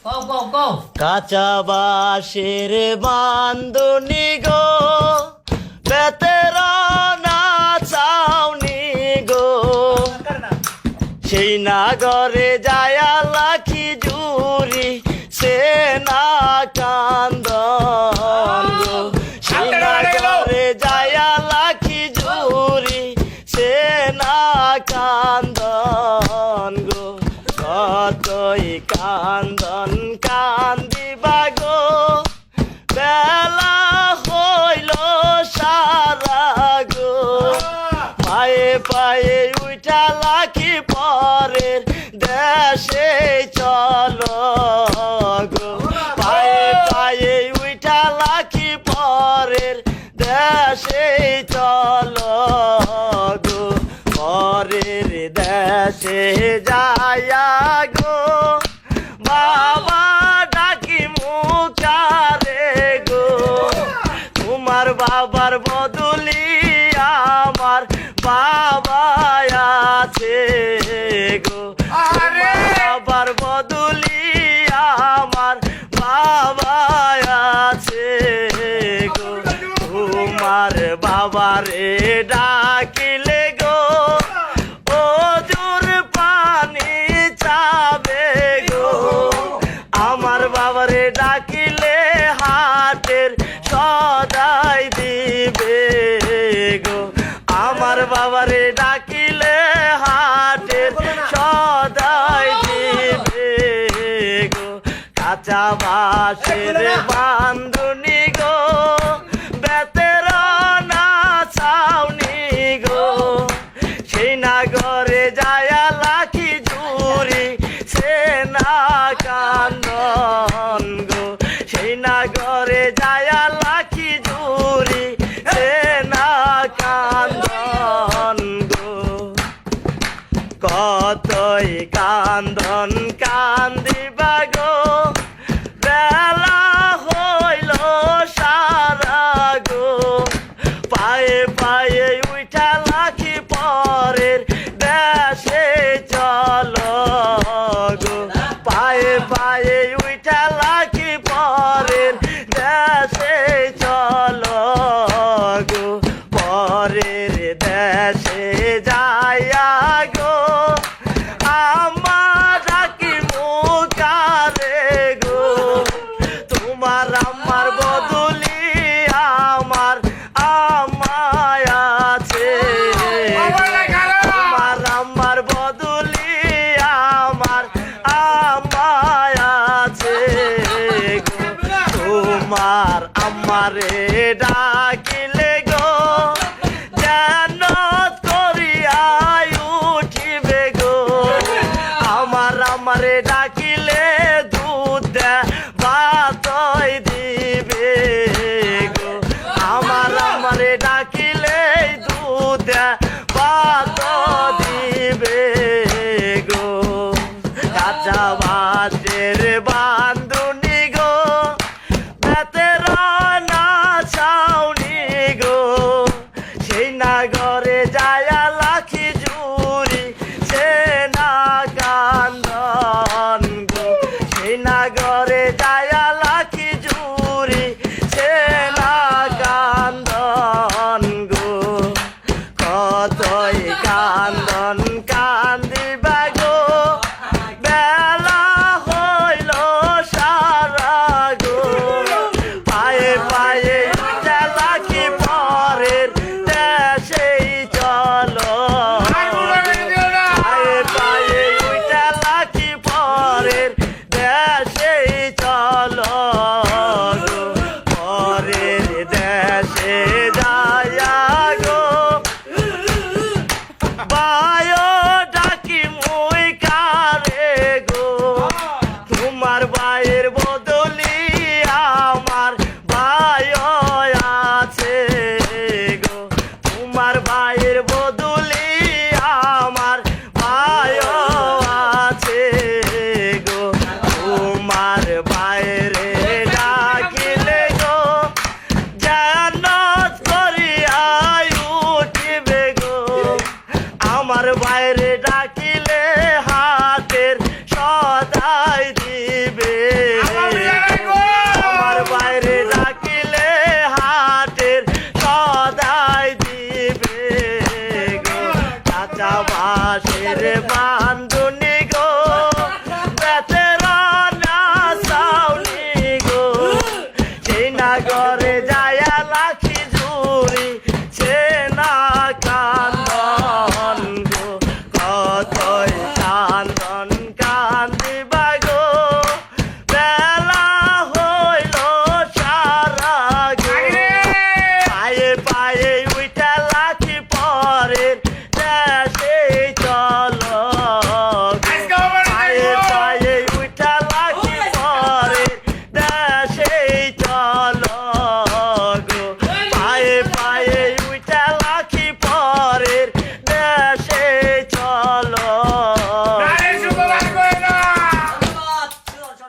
কাঁচা বাঁশের বান্ধনি গো, বেতেরা না চাউনি গো, সেই নাগরে যায়া লাখি জুরি সে না কান্দন গো, সেই নাগরে যায়া লাখি জুরি সে না কান্দন গো, কতই কান্দন কান্দিবা গো, বেলা হইল সারা গো, পায়ে পায়ে উঠা লাখি পরের দেশে চলো গো, পায়ে পায়ে উঠা লাখি পরের দেশে চলো গো, পরের দেশে যায়া গো, বাবা ডাকি মুখারে গো, তোমার বাবার বদলি আমার বাবা আছে গো, বাবার বদলি আমার বাবা আছে গো, তোমার বাবারে ডাকিলে গো, ওজুর পানি চাবে গো, আমার বাবারে ডাকিলে হাটের সদাই দিবে গো, আমার বাবারে ডাকিলে হাটের সদাই দিবে গো, কাঁচা বাঁশের বান্ধনি গো, বেতেরা না চাউনি গো, সেই নাগরে যায়া লাখি জুরি সে না কান্দন গো, সেই নাগরে যায়া লাখি জুরি সে না কান্দন গো, কতই কান্দন কান্দিবা গো, বেলা হইল সারা গো, পায়ে পায়ে উঠা লাখি পরের দেশে চলো গো, পায়ে পায়ে উঠা লাখি পরের দেশে চলো গো, পরের দেশে যায়া গো, আমার ডাকি মুখারে গো, তোমার আমার বদলি আমার আমায় আছে, তোমার আমার বদলি আমার আমায় আছে গো, তোমার আমারে ডাকিলে গো, যেন করিয়া উঠিবে গো, আমার আমারে ডাকিলে দুধ ভাতই দিবে গো, আমার আমারে ডাকিলে দুধ ভাত দিবে গো, কাঁচা বাঁশের বান্ধনি গো, বেতেরা না চাউনি গো, সেই নাগরে যায়া লাখি জুরি সে না কান্দন গো, সেই নাগরে যায়া লাখি জুরি সে না কান্দন গো, কতই কান্দন কান্দিবা গো, বেলা হইল সারা গো, পায়ে পায়ে উঠা লাখি পরের দেশেই চলো, পায়ে পায়ে উঠা লাখি পরের দেশেই চলো গো, পরের দেশে যায়া গো, বায়ো ডাকি মুই কারে গো, তোমার বায়ের বদ